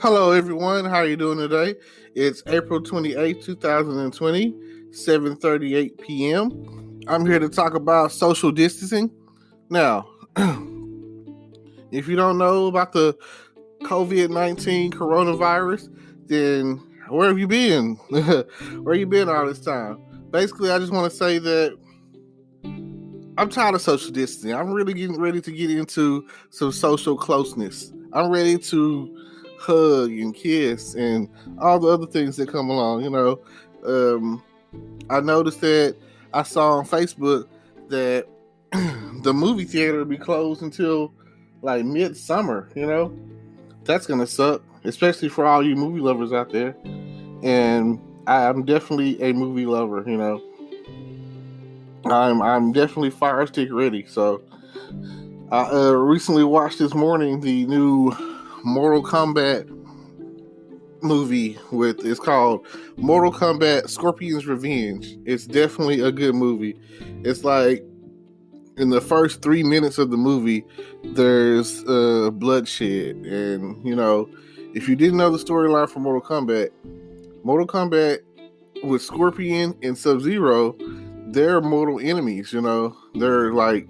Hello, everyone. How are you doing today? It's April 28th, 2020, 7:38 p.m. I'm here to talk about social distancing. Now, if you don't know about the COVID-19 coronavirus, then where have you been? Where you been all this time? Basically, I just want to say that I'm tired of social distancing. I'm really getting ready to get into some social closeness. I'm ready to hug and kiss and all the other things that come along. I noticed that I saw on Facebook that the movie theater will be closed until like midsummer. That's gonna suck, especially for all you movie lovers out there. And I'm definitely a movie lover. I'm definitely fire stick ready. So I recently watched this morning the new Mortal Kombat movie it's called Mortal Kombat Scorpion's Revenge. It's definitely a good movie. It's like in the first 3 minutes of the movie, there's bloodshed, and if you didn't know the storyline for Mortal Kombat with Scorpion and Sub-Zero, they're mortal enemies. They're like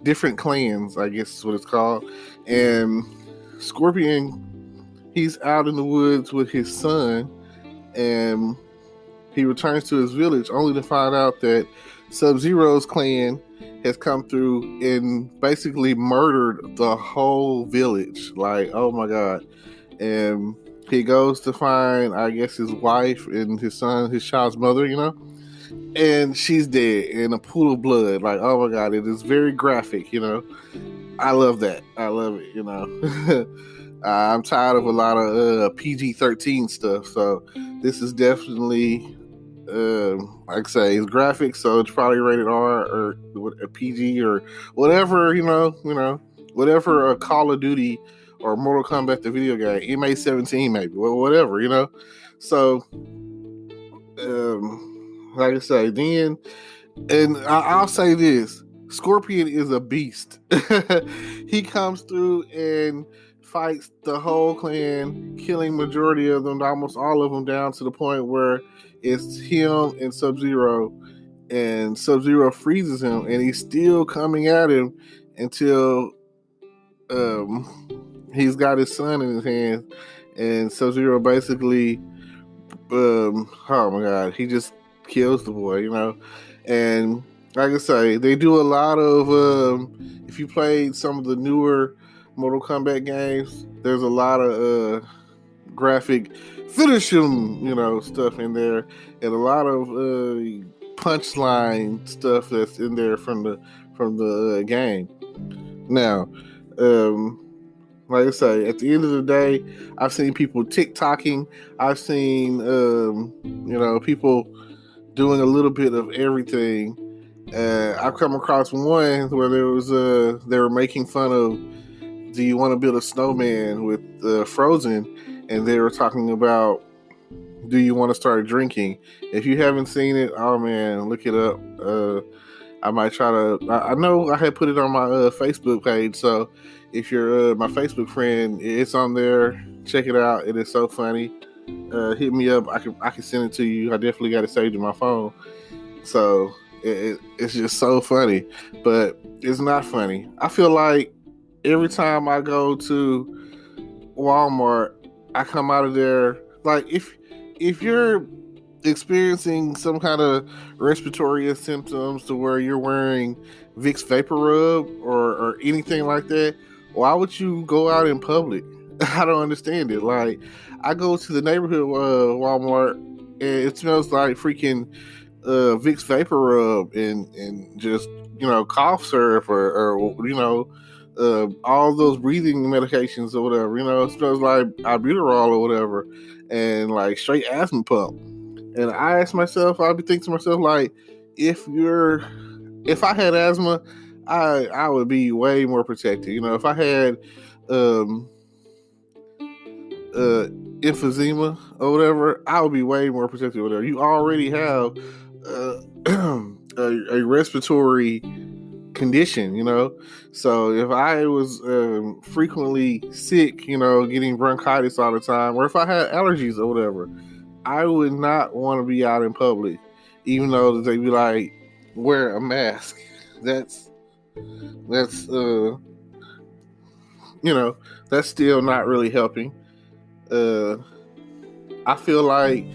different clans, I guess is what it's called. And Scorpion, he's out in the woods with his son, and he returns to his village only to find out that Sub-Zero's clan has come through and basically murdered the whole village. Like, oh my God. And he goes to find, I guess, his wife and his child's mother, and she's dead in a pool of blood. Like, oh my God, it is very graphic. I love that. I love it. I'm tired of a lot of PG-13 stuff, so this is definitely, like I say, it's graphic, so it's probably rated R or PG or whatever. Whatever a Call of Duty or Mortal Kombat the video game, MA-17 maybe, whatever. So, like I say, then, and I'll say this: Scorpion is a beast. He comes through and fights the whole clan, killing majority of them, almost all of them, down to the point where it's him and Sub-Zero, and Sub-Zero freezes him, and he's still coming at him until he's got his son in his hands, and Sub-Zero basically, oh my God, he just kills the boy, and like I say, they do a lot of, if you played some of the newer Mortal Kombat games, there's a lot of graphic finish him, stuff in there, and a lot of punchline stuff that's in there from the game. Now, like I say, at the end of the day, I've seen people TikToking. I've seen people doing a little bit of everything. I've come across one where they were making fun of, do you want to build a snowman with Frozen? And they were talking about, do you want to start drinking? If you haven't seen it, oh man, look it up. I might try to. I know I had put it on my Facebook page, so if you're my Facebook friend, it's on there. Check it out. It is so funny. Hit me up. I can send it to you. I definitely got it saved in my phone. So it's just so funny, but it's not funny. I feel like every time I go to Walmart, I come out of there, like, if you're experiencing some kind of respiratory symptoms to where you're wearing Vicks Vapor Rub or anything like that, why would you go out in public? I don't understand it. Like, I go to the neighborhood Walmart, and it smells like freaking Vicks Vapor Rub and just cough syrup or all those breathing medications or whatever. It smells like albuterol or whatever, and like straight asthma pump. And I ask myself, I'll be thinking to myself, like, if I had asthma, I would be way more protected. If I had emphysema or whatever, I would be way more protected. Whatever. You already have a respiratory condition, So if I was frequently sick, getting bronchitis all the time, or if I had allergies or whatever, I would not want to be out in public, even though they'd be like, wear a mask. That's that's still not really helping. I feel like,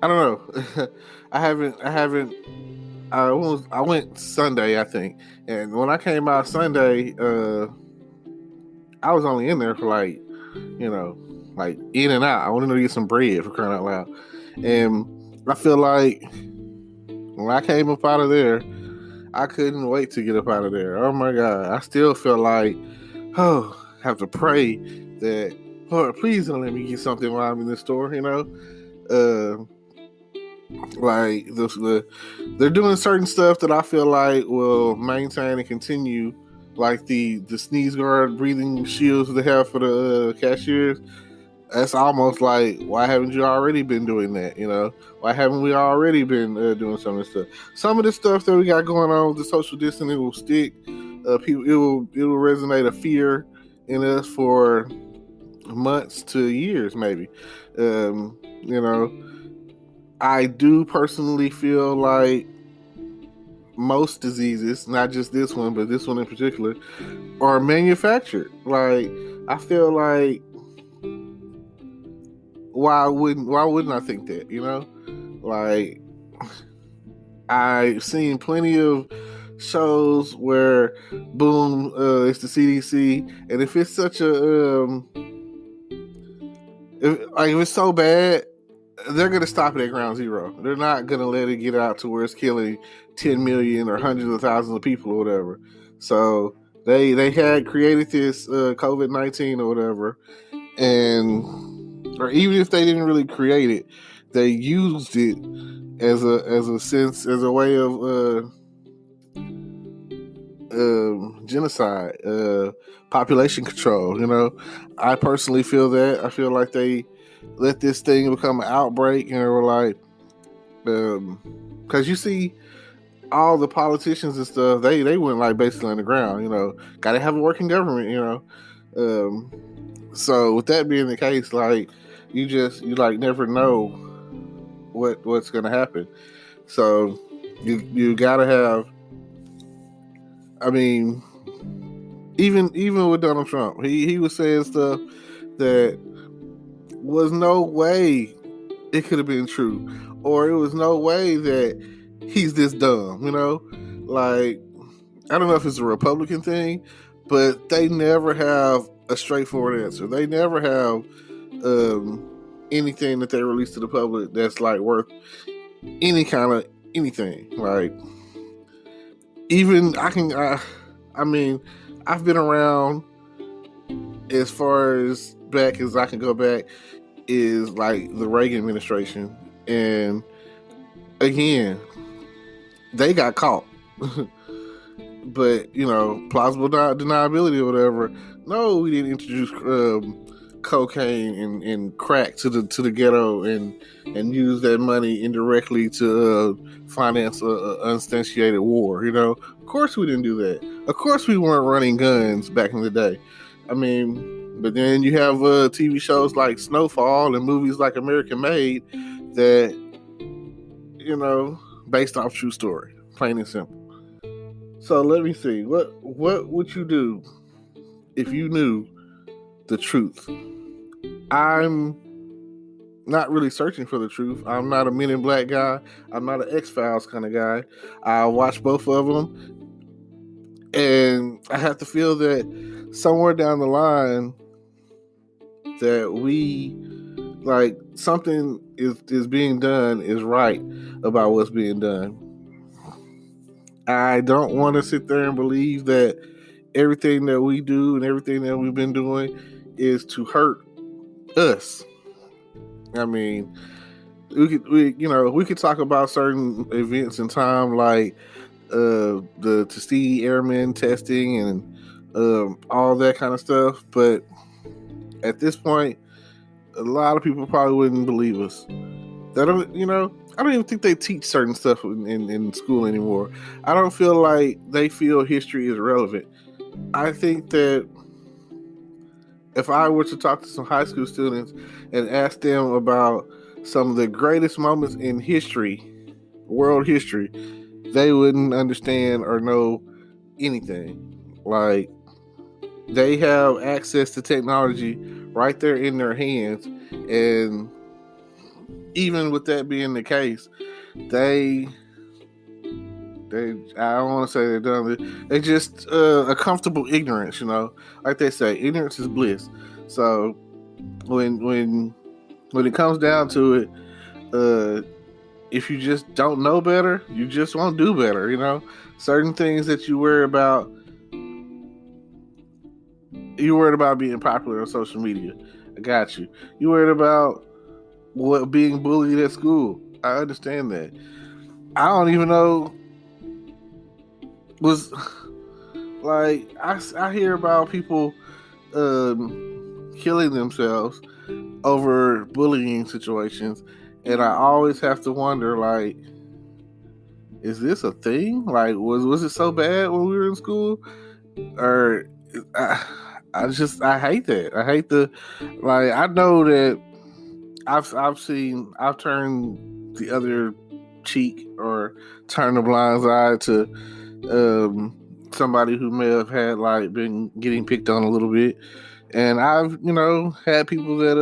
I don't know. I went Sunday, I think, and when I came out Sunday, I was only in there for like in and out. I wanted to get some bread, for crying out loud. And I feel like when I came up out of there, I couldn't wait to get up out of there. Oh my God. I still feel like, I have to pray that, Lord, please don't let me get something while I'm in this store, Like they're doing certain stuff that I feel like will maintain and continue, like the sneeze guard breathing shields they have for the cashiers. That's almost like, why haven't you already been doing that? Why haven't we already been doing some of this stuff? Some of the stuff that we got going on with the social distancing, it will stick. People, it will resonate a fear in us for months to years, maybe. I do personally feel like most diseases, not just this one, but this one in particular, are manufactured. Like, I feel like, why wouldn't I think that, Like, I've seen plenty of shows where, boom, it's the CDC, and if it's such a, if it's so bad, they're going to stop it at ground zero. They're not going to let it get out to where it's killing 10 million or hundreds of thousands of people or whatever. So they had created this COVID-19 or whatever, or even if they didn't really create it, they used it as a way of genocide, population control. I personally feel that. I feel like they let this thing become an outbreak, and they were like, because you see all the politicians and stuff, they went like basically on the ground, got to have a working government, so with that being the case, like, you never know what's going to happen. So you got to have, I mean, even with Donald Trump, he was saying stuff that was no way it could have been true, or it was no way that he's this dumb, Like, I don't know if it's a Republican thing, but they never have a straightforward answer. They never have anything that they release to the public that's like worth any kind of anything. Like, even I mean, I've been around as far as back as I can go back, is like the Reagan administration, and again, they got caught. But plausible deniability or whatever. No, we didn't introduce cocaine and crack to the ghetto and use that money indirectly to finance a unsubstantiated war. Of course we didn't do that. Of course we weren't running guns back in the day. I mean, but then you have TV shows like Snowfall and movies like American Made that, based off true story, plain and simple. So let me see. What would you do if you knew the truth? I'm not really searching for the truth. I'm not a Men in Black guy. I'm not an X-Files kind of guy. I watch both of them, and I have to feel that somewhere down the line that we, like, something is being done is right about what's being done. I don't want to sit there and believe that everything that we do and everything that we've been doing is to hurt us. I mean, we could talk about certain events in time, like the Tuskegee Airmen testing and all that kind of stuff. But at this point, a lot of people probably wouldn't believe us. I don't even think they teach certain stuff in school anymore. I don't feel like they feel history is relevant. I think that if I were to talk to some high school students and ask them about some of the greatest moments in history, world history, they wouldn't understand or know anything. Like, they have access to technology right there in their hands, and even with that being the case, they I don't want to say they're done. They just a comfortable ignorance, like they say, ignorance is bliss. So when it comes down to it, if you just don't know better, you just won't do better. Certain things that you worry about, you worried about being popular on social media. I got you. You worried about being bullied at school. I understand that. I don't even know. Was like I hear about people killing themselves over bullying situations, and I always have to wonder, like, is this a thing? Like, was it so bad when we were in school? Or I hate that. I hate I know that I've turned the other cheek or turned a blind eye to somebody who may have had been getting picked on a little bit, and I've had people that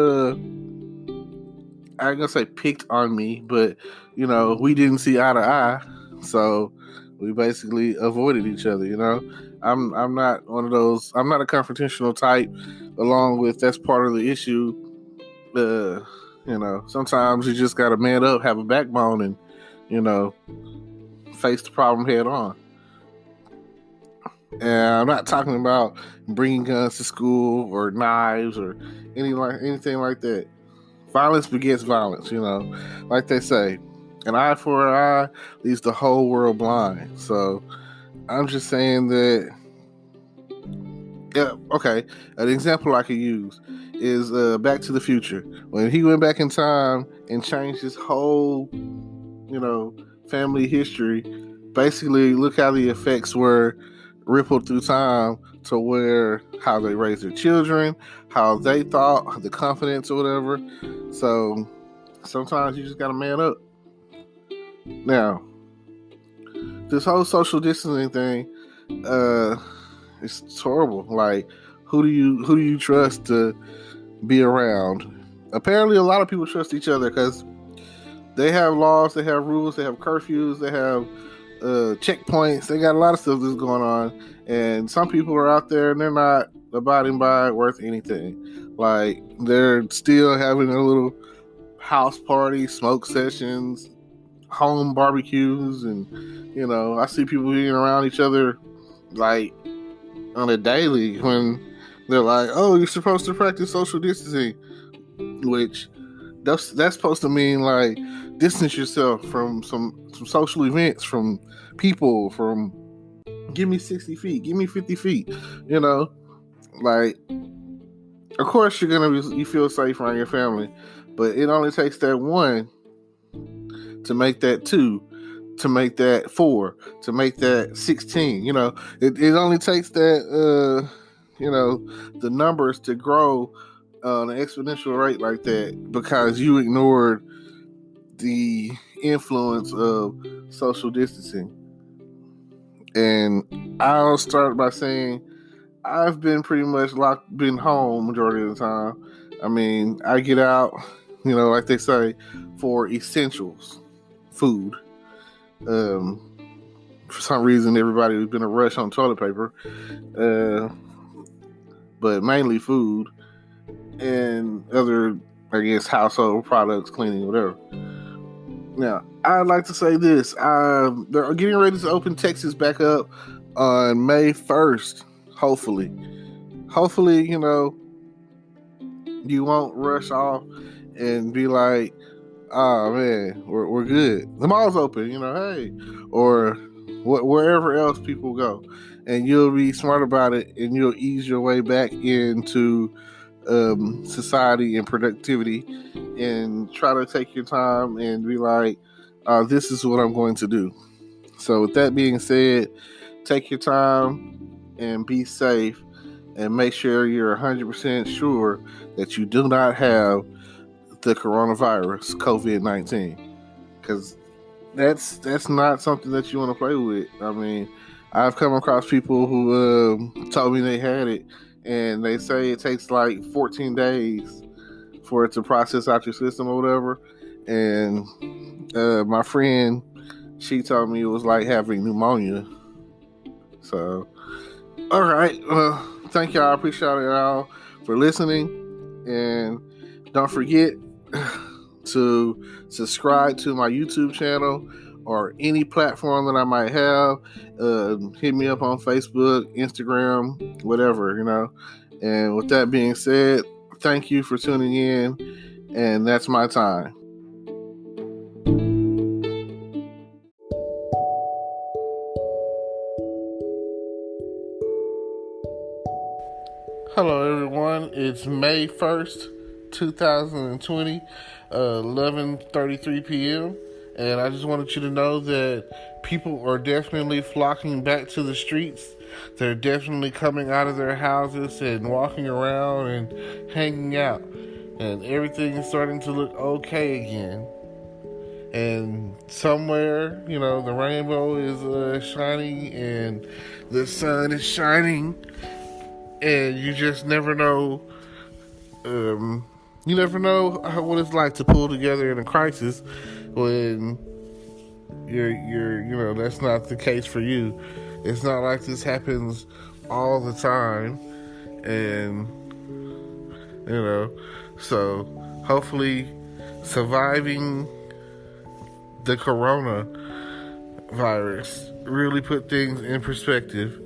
I ain't gonna say picked on me, but we didn't see eye to eye, so we basically avoided each other. I'm not one of those. I'm not a confrontational type. Along with that's part of the issue. Sometimes you just gotta man up, have a backbone, and face the problem head on. And I'm not talking about bringing guns to school or knives or anything like that. Violence begets violence, like they say. An eye for an eye leaves the whole world blind. So I'm just saying that, yeah, okay. An example I could use is Back to the Future. When he went back in time and changed his whole, family history, basically look how the effects were rippled through time to where how they raised their children, how they thought, the confidence or whatever. So sometimes you just gotta man up. Now, this whole social distancing thing, it's horrible. Like, who do you trust to be around? Apparently, a lot of people trust each other because they have laws, they have rules, they have curfews, they have checkpoints. They got a lot of stuff that's going on, and some people are out there and they're not abiding by it worth anything. Like, they're still having a little house party, smoke sessions, home barbecues, and I see people being around each other like on a daily when they're like, oh, you're supposed to practice social distancing, which that's supposed to mean like distance yourself from some social events, from people, from give me 60 feet, give me 50 feet, like, of course you feel safe around your family, but it only takes that one to make that 2, to make that 4, to make that 16. It only takes that the numbers to grow on an exponential rate like that because you ignored the influence of social distancing. And I'll start by saying I've been pretty much been home majority of the time. I mean, I get out, like they say, for essentials, food. For some reason, everybody's been a rush on toilet paper, but mainly food and other, I guess, household products, cleaning, whatever. Now, I'd like to say this. They're getting ready to open Texas back up on May 1st, hopefully. Hopefully, you won't rush off and be like, oh, man, we're good. The mall's open, hey. Or wherever else people go. And you'll be smart about it, and you'll ease your way back into society and productivity, and try to take your time and be like, this is what I'm going to do. So with that being said, take your time and be safe, and make sure you're 100% sure that you do not have the coronavirus, COVID-19, because that's not something that you want to play with. I mean, I've come across people who told me they had it, and they say it takes like 14 days for it to process out your system or whatever. And my friend, she told me it was like having pneumonia. So, all right. Thank y'all. I appreciate y'all for listening. And don't forget to subscribe to my YouTube channel or any platform that I might have. Hit me up on Facebook, Instagram, whatever, And with that being said, thank you for tuning in. And that's my time. Hello everyone, it's May 1st, 2020, 11:33 p.m. And I just wanted you to know that people are definitely flocking back to the streets. They're definitely coming out of their houses and walking around and hanging out. And everything is starting to look okay again. And somewhere, the rainbow is shining and the sun is shining. And you just never know. You never know what it's like to pull together in a crisis when you're that's not the case for you. It's not like this happens all the time, and so hopefully surviving the coronavirus really put things in perspective,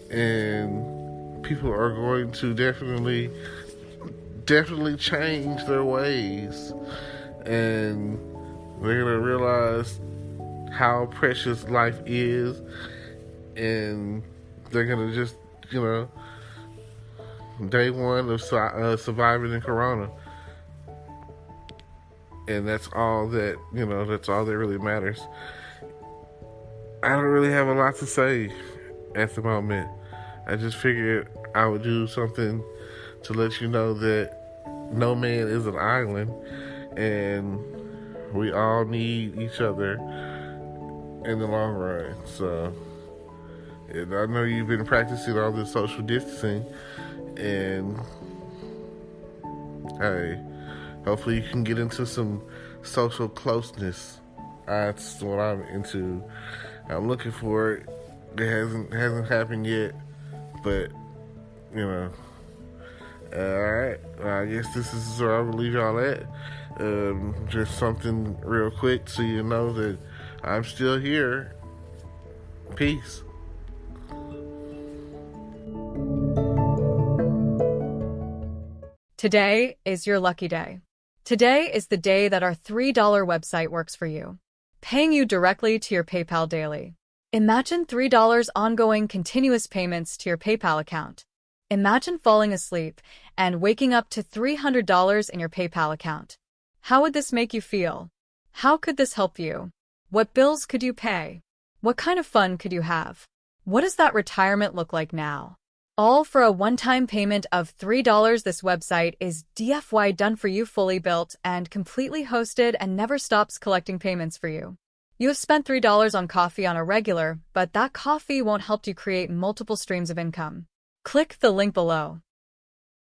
and people are going to definitely change their ways, and they're going to realize how precious life is, and they're going to just, day one of surviving in Corona. And that's all that, that's all that really matters. I don't really have a lot to say at the moment. I just figured I would do something to let you know that no man is an island, and we all need each other in the long run. So, and I know you've been practicing all this social distancing, and hey, hopefully you can get into some social closeness. That's what I'm into. I'm looking for it. It hasn't happened yet. But, alright, I guess this is where I will leave y'all at. Just something real quick so you know that I'm still here. Peace. Today is your lucky day. Today is the day that our $3 website works for you, paying you directly to your PayPal daily. Imagine $3 ongoing continuous payments to your PayPal account. Imagine falling asleep and waking up to $300 in your PayPal account. How would this make you feel? How could this help you? What bills could you pay? What kind of fun could you have? What does that retirement look like now? All for a one-time payment of $3. This website is DFY done for you, fully built and completely hosted, and never stops collecting payments for you. You have spent $3 on coffee on a regular, but that coffee won't help you create multiple streams of income. Click the link below.